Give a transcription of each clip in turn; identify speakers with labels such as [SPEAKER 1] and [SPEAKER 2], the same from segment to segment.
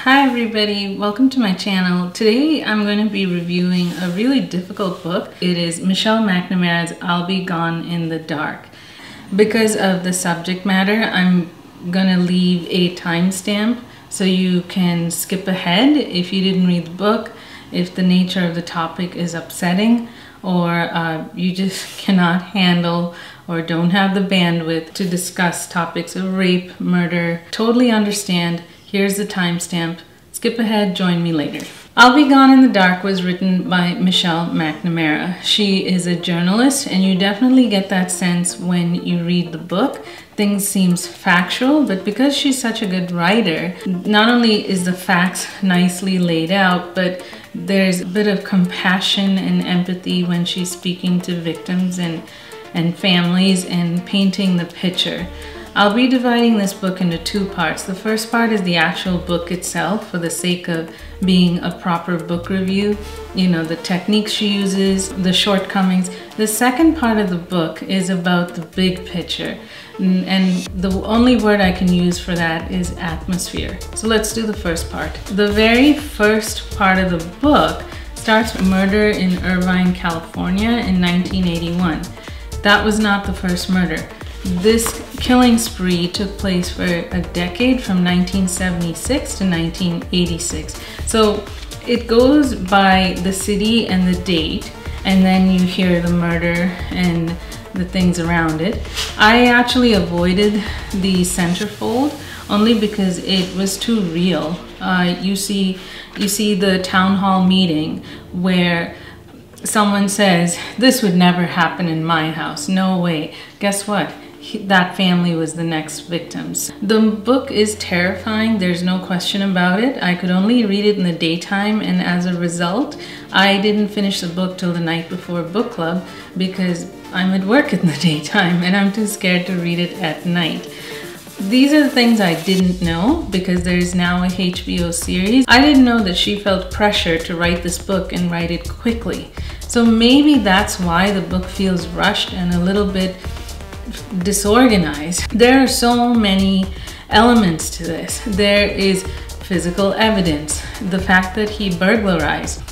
[SPEAKER 1] Hi everybody, welcome to my channel. Today I'm going to be reviewing a really difficult book. It is Michelle McNamara's I'll Be Gone in the Dark. Because of the subject matter, I'm going to leave a timestamp so you can skip ahead if you didn't read the book, if the nature of the topic is upsetting, or you just cannot handle or don't have the bandwidth to discuss topics of rape, murder. Totally understand. Here's the timestamp. Skip ahead, join me later. I'll Be Gone in the Dark was written by Michelle McNamara. She is a journalist, and you definitely get that sense when you read the book. Things seems factual, but because she's such a good writer, not only is the facts nicely laid out, but there's a bit of compassion and empathy when she's speaking to victims and families and painting the picture. I'll be dividing this book into two parts. The first part is the actual book itself for the sake of being a proper book review. You know, the techniques she uses, the shortcomings. The second part of the book is about the big picture. And the only word I can use for that is atmosphere. So let's do the first part. The very first part of the book starts with murder in Irvine, California in 1981. That was not the first murder. This killing spree took place for a decade from 1976 to 1986. So it goes by the city and the date, and then you hear the murder and the things around it. I actually avoided the centerfold only because it was too real. You see the town hall meeting where someone says, "This would never happen in my house. No way." Guess what? That family was the next victims. The book is terrifying, there's no question about it. I could only read it in the daytime, and as a result, I didn't finish the book till the night before book club because I'm at work in the daytime and I'm too scared to read it at night. These are the things I didn't know because there's now a HBO series. I didn't know that she felt pressure to write this book and write it quickly. So maybe that's why the book feels rushed and a little bit disorganized. There are so many elements to this. There is physical evidence, the fact that he burglarized.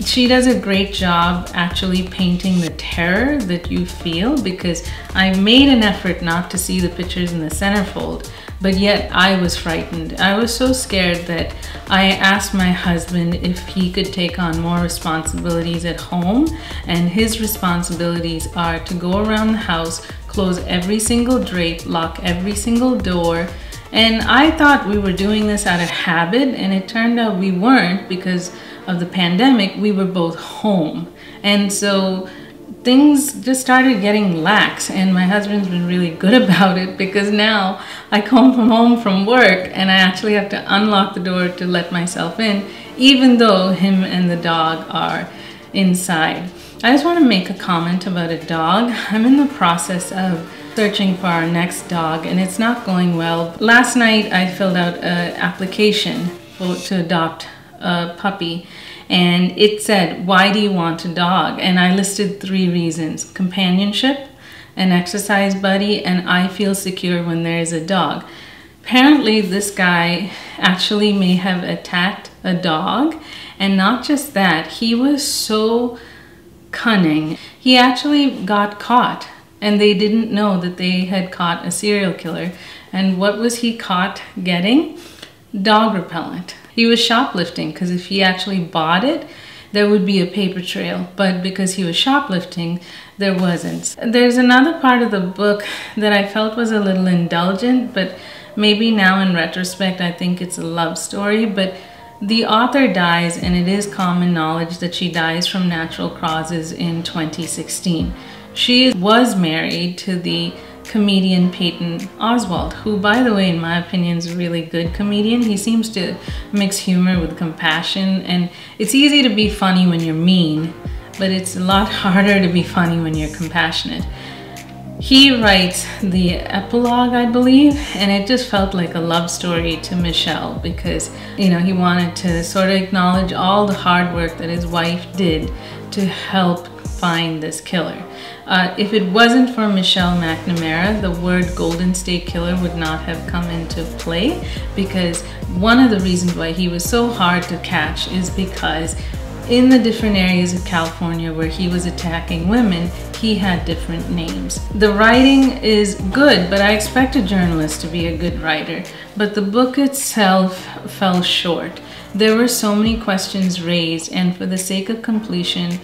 [SPEAKER 1] She does a great job actually painting the terror that you feel, because I made an effort not to see the pictures in the centerfold, but yet I was frightened. I was so scared that I asked my husband if he could take on more responsibilities at home, and his responsibilities are to go around the house, close every single drape, lock every single door. And I thought we were doing this out of habit, and it turned out we weren't because of the pandemic. We were both home. And so things just started getting lax, and my husband's been really good about it because now I come home from work and I actually have to unlock the door to let myself in, even though him and the dog are inside. I just want to make a comment about a dog. I'm in the process of searching for our next dog and it's not going well. Last night I filled out an application to adopt a puppy, and it said, "Why do you want a dog?" And I listed 3 reasons: companionship, an exercise buddy, and I feel secure when there is a dog. Apparently this guy actually may have attacked a dog, and not just that, he was so cunning. He actually got caught, and they didn't know that they had caught a serial killer. And what was he caught getting? Dog repellent. He was shoplifting, because if he actually bought it, there would be a paper trail. But because he was shoplifting, there wasn't. There's another part of the book that I felt was a little indulgent, but maybe now in retrospect, I think it's a love story. But the author dies, and it is common knowledge that she dies from natural causes in 2016. She was married to the comedian Patton Oswalt, who, by the way, in my opinion, is a really good comedian. He seems to mix humor with compassion, and it's easy to be funny when you're mean, but it's a lot harder to be funny when you're compassionate. He writes the epilogue, I believe, and it just felt like a love story to Michelle because, you know, he wanted to sort of acknowledge all the hard work that his wife did to help find this killer. If it wasn't for Michelle McNamara, the word Golden State Killer would not have come into play, because one of the reasons why he was so hard to catch is because in the different areas of California where he was attacking women, he had different names. The writing is good, but I expect a journalist to be a good writer. But the book itself fell short. There were so many questions raised, and for the sake of completion,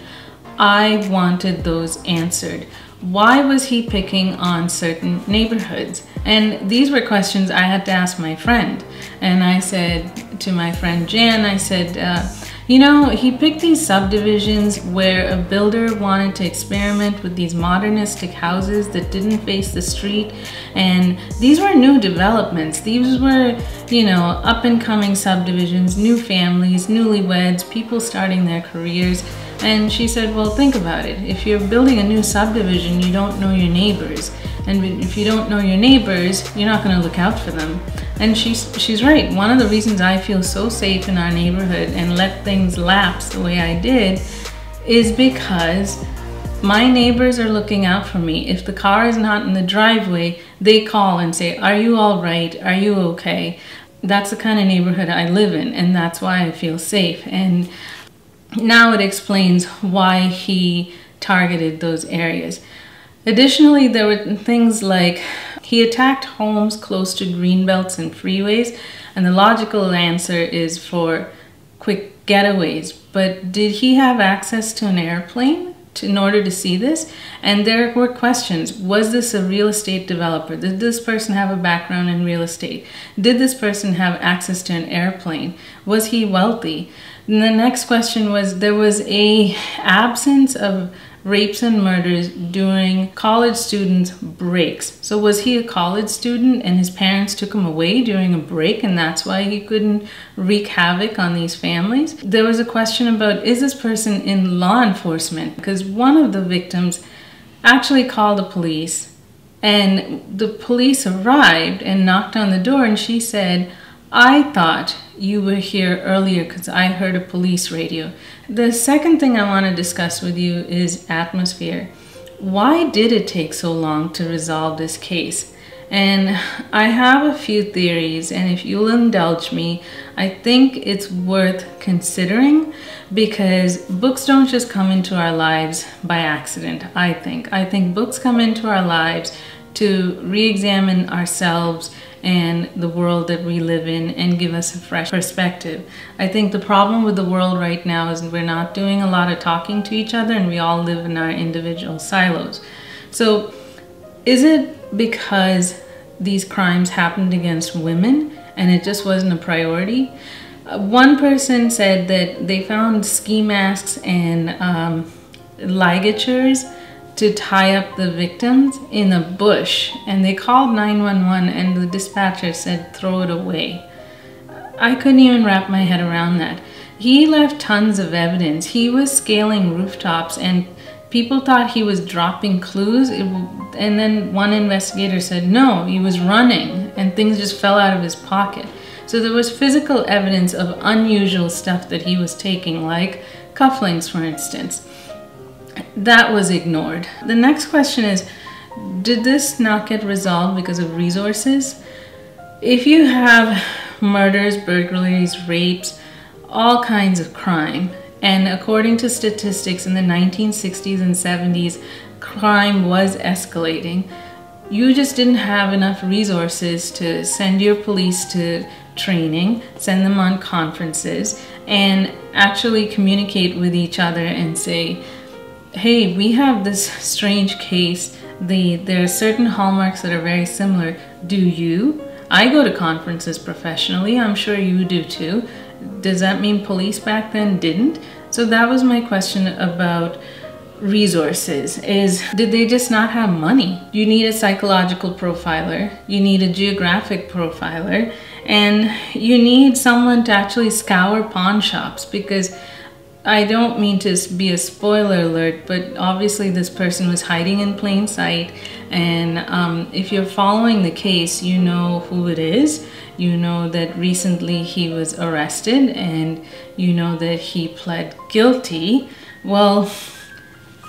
[SPEAKER 1] I wanted those answered. Why was he picking on certain neighborhoods? And these were questions I had to ask my friend. And I said to my friend Jan, I said, you know, he picked these subdivisions where a builder wanted to experiment with these modernistic houses that didn't face the street. And these were new developments. These were, you know, up and coming subdivisions, new families, newlyweds, people starting their careers. And she said, well, think about it. If you're building a new subdivision, you don't know your neighbors. And if you don't know your neighbors, you're not going to look out for them. And she's right. One of the reasons I feel so safe in our neighborhood and let things lapse the way I did is because my neighbors are looking out for me. If the car is not in the driveway, they call and say, are you all right? Are you okay? That's the kind of neighborhood I live in, and that's why I feel safe. And now it explains why he targeted those areas. Additionally, there were things like he attacked homes close to greenbelts and freeways, and the logical answer is for quick getaways. But did he have access to an airplane in order to see this? And there were questions. Was this a real estate developer? Did this person have a background in real estate? Did this person have access to an airplane? Was he wealthy? And the next question was, there was an absence of rapes and murders during college students' breaks. So was he a college student and his parents took him away during a break and that's why he couldn't wreak havoc on these families? There was a question about, is this person in law enforcement? Because one of the victims actually called the police, and the police arrived and knocked on the door, and she said, I thought you were here earlier because I heard a police radio. The second thing I want to discuss with you is atmosphere. Why did it take so long to resolve this case? And I have a few theories, and if you'll indulge me, I think it's worth considering, because books don't just come into our lives by accident, I think. I think books come into our lives to re-examine ourselves and the world that we live in and give us a fresh perspective. I think the problem with the world right now is we're not doing a lot of talking to each other, and we all live in our individual silos. So is it because these crimes happened against women and it just wasn't a priority? One person said that they found ski masks and ligatures to tie up the victims in a bush, and they called 911 and the dispatcher said throw it away. I couldn't even wrap my head around that. He left tons of evidence. He was scaling rooftops and people thought he was dropping clues, and then one investigator said no, he was running and things just fell out of his pocket. So there was physical evidence of unusual stuff that he was taking, like cufflinks, for instance. That was ignored. The next question is, did this not get resolved because of resources? If you have murders, burglaries, rapes, all kinds of crime, and according to statistics in the 1960s and 70s, crime was escalating, you just didn't have enough resources to send your police to training, send them on conferences, and actually communicate with each other and say, hey, we have this strange case. There are certain hallmarks that are very similar. Do you? I go to conferences professionally. I'm sure you do too. Does that mean police back then didn't? So that was my question about resources, is did they just not have money? You need a psychological profiler, you need a geographic profiler, and you need someone to actually scour pawn shops, because I don't mean to be a spoiler alert, but obviously this person was hiding in plain sight, and if you're following the case, you know who it is. You know that recently he was arrested, and you know that he pled guilty. Well,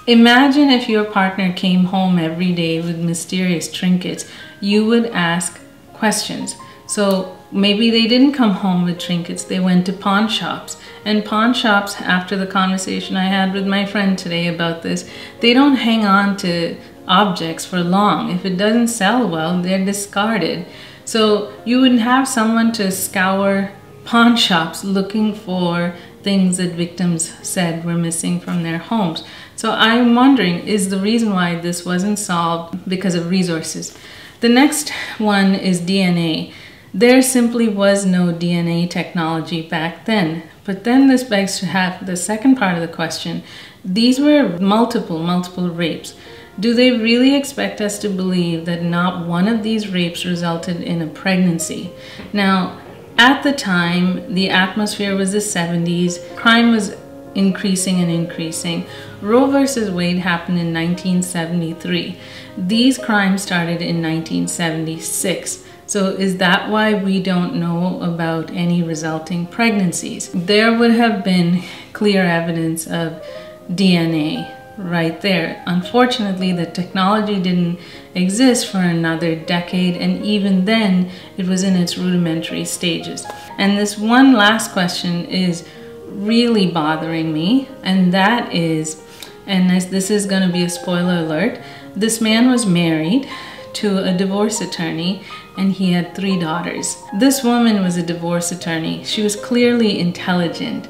[SPEAKER 1] imagine if your partner came home every day with mysterious trinkets. You would ask questions. So Maybe they didn't come home with trinkets, they went to pawn shops. And pawn shops, after the conversation I had with my friend today about this, they don't hang on to objects for long. If it doesn't sell well, they're discarded. So you wouldn't have someone to scour pawn shops looking for things that victims said were missing from their homes. So I'm wondering, is the reason why this wasn't solved because of resources? The next one is DNA. There simply was no DNA technology back then. But then this begs to have the second part of the question. These were multiple rapes. Do they really expect us to believe that not one of these rapes resulted in a pregnancy? Now, at the time, the atmosphere was the 70s. Crime was increasing and increasing. Roe versus Wade happened in 1973. These crimes started in 1976. So is that why we don't know about any resulting pregnancies? There would have been clear evidence of DNA right there. Unfortunately, the technology didn't exist for another decade, and even then it was in its rudimentary stages. And this one last question is really bothering me, and that is, and this is going to be a spoiler alert, this man was married to a divorce attorney and he had 3 daughters. This woman was a divorce attorney. She was clearly intelligent.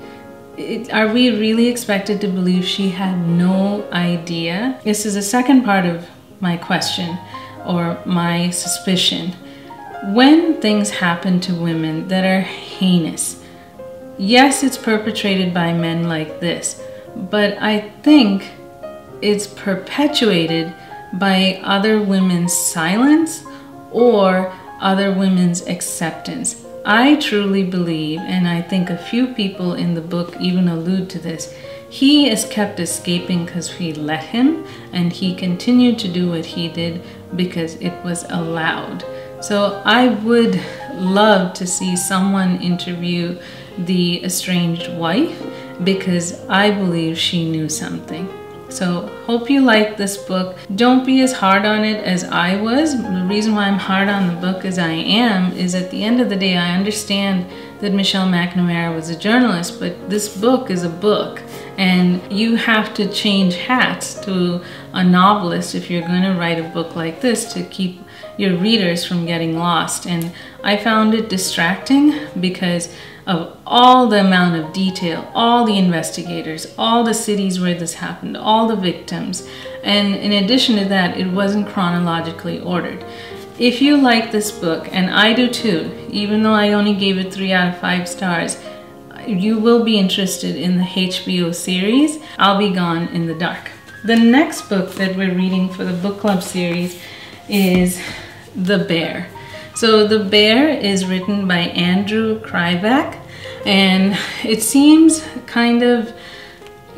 [SPEAKER 1] Are we really expected to believe she had no idea? This is the second part of my question or my suspicion. When things happen to women that are heinous, yes, it's perpetrated by men like this, but I think it's perpetuated by other women's silence or other women's acceptance. I truly believe, and I think a few people in the book even allude to this, he is kept escaping because we let him, and he continued to do what he did because it was allowed. So I would love to see someone interview the estranged wife because I believe she knew something. So hope you like this book. Don't be as hard on it as I was. The reason why I'm hard on the book as I am is at the end of the day, I understand that Michelle McNamara was a journalist, but this book is a book. And you have to change hats to a novelist if you're going to write a book like this to keep your readers from getting lost. And I found it distracting because of all the amount of detail, all the investigators, all the cities where this happened, all the victims. And in addition to that, it wasn't chronologically ordered. If you like this book, and I do too, even though I only gave it 3 out of 5 stars, you will be interested in the HBO series, I'll Be Gone in the Dark. The next book that we're reading for the book club series is The Bear. So The Bear is written by Andrew Krivak, and it seems kind of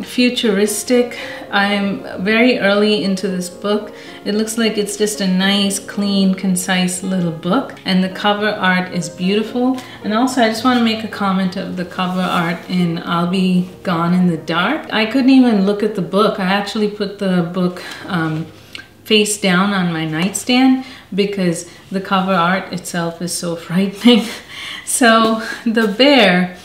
[SPEAKER 1] futuristic. I'm very early into this book. It looks like it's just a nice, clean, concise little book, and the cover art is beautiful. And also I just want to make a comment of the cover art in I'll Be Gone in the Dark. I couldn't even look at the book. I actually put the book face down on my nightstand because the cover art itself is so frightening. So The Bear,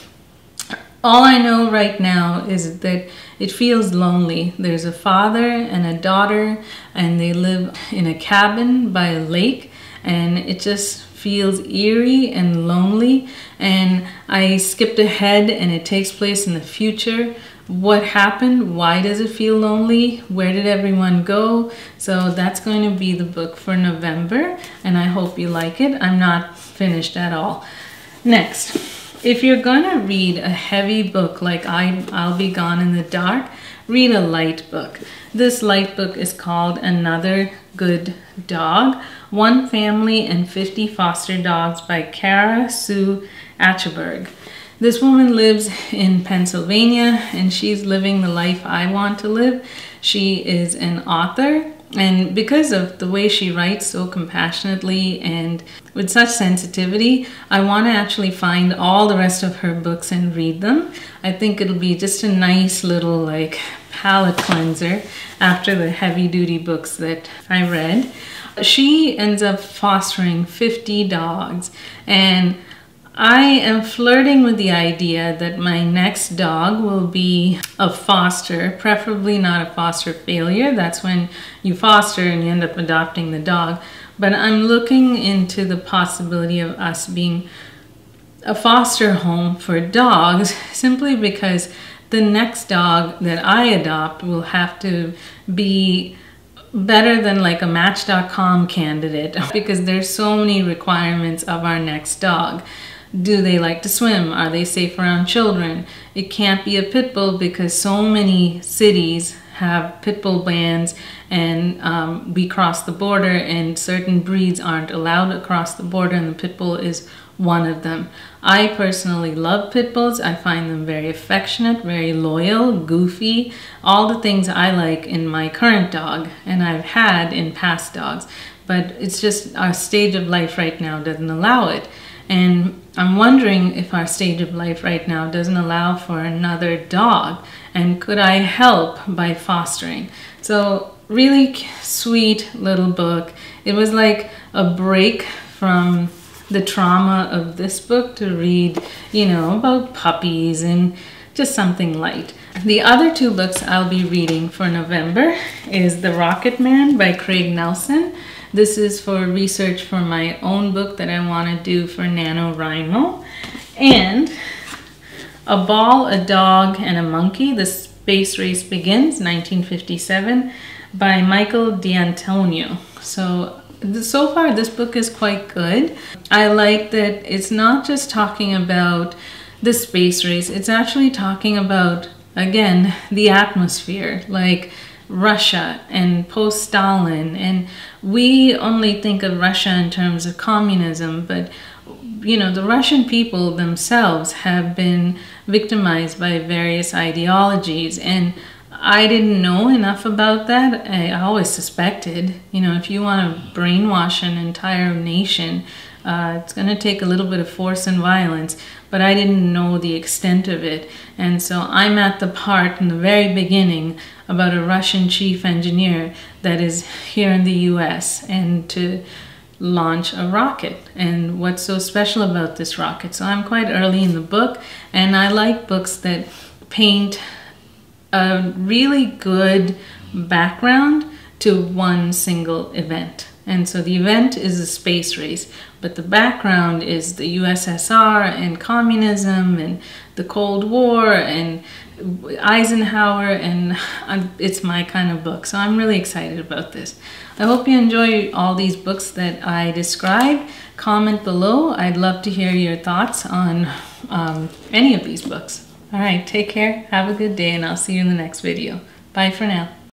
[SPEAKER 1] all I know right now is that it feels lonely. There's a father and a daughter, and they live in a cabin by a lake, and it just feels eerie and lonely. And I skipped ahead, and it takes place in the future. What happened? Why does it feel lonely? Where did everyone go? So that's going to be the book for November, and I hope you like it. I'm not finished at all. Next, if you're gonna read a heavy book like I'll Be Gone in the Dark, read a light book. This light book is called Another Good Dog, One Family and 50 Foster Dogs by Cara Achterberg. This woman lives in Pennsylvania, and she's living the life I want to live. She is an author, and because of the way she writes so compassionately and with such sensitivity, I want to actually find all the rest of her books and read them. I think it'll be just a nice little like palate cleanser after the heavy-duty books that I read. She ends up fostering 50 dogs, and I am flirting with the idea that my next dog will be a foster, preferably not a foster failure. That's when you foster and you end up adopting the dog. But I'm looking into the possibility of us being a foster home for dogs, simply because the next dog that I adopt will have to be better than like a Match.com candidate, because there's so many requirements of our next dog. Do they like to swim? Are they safe around children? It can't be a pit bull because so many cities have pit bull bans, and we cross the border and certain breeds aren't allowed across the border, and the pit bull is one of them. I personally love pit bulls. I find them very affectionate, very loyal, goofy, all the things I like in my current dog and I've had in past dogs. But it's just our stage of life right now doesn't allow it. And I'm wondering if our stage of life right now doesn't allow for another dog, and could I help by fostering? So really sweet little book. It was like a break from the trauma of this book to read, you know, about puppies and just something light. The other two books I'll be reading for November is The Rocket Man by Craig Nelson. This is for research for my own book that I want to do for NaNoWriMo. And A Ball, a Dog, and a Monkey, The Space Race Begins, 1957, by Michael D'Antonio. So far this book is quite good. I like that it's not just talking about the space race, it's actually talking about, again, the atmosphere, like Russia and post-Stalin. And we only think of Russia in terms of communism, but you know, the Russian people themselves have been victimized by various ideologies, and I didn't know enough about that. I always suspected, you know, if you want to brainwash an entire nation, it's going to take a little bit of force and violence, but I didn't know the extent of it. And so I'm at the part in the very beginning about a Russian chief engineer that is here in the US and to launch a rocket and what's so special about this rocket. So I'm quite early in the book, and I like books that paint a really good background to one single event. And so the event is a space race, but the background is the USSR and communism and the Cold War and Eisenhower, and it's my kind of book. So I'm really excited about this. I hope you enjoy all these books that I described. Comment below. I'd love to hear your thoughts on any of these books. All right, take care, have a good day, and I'll see you in the next video. Bye for now.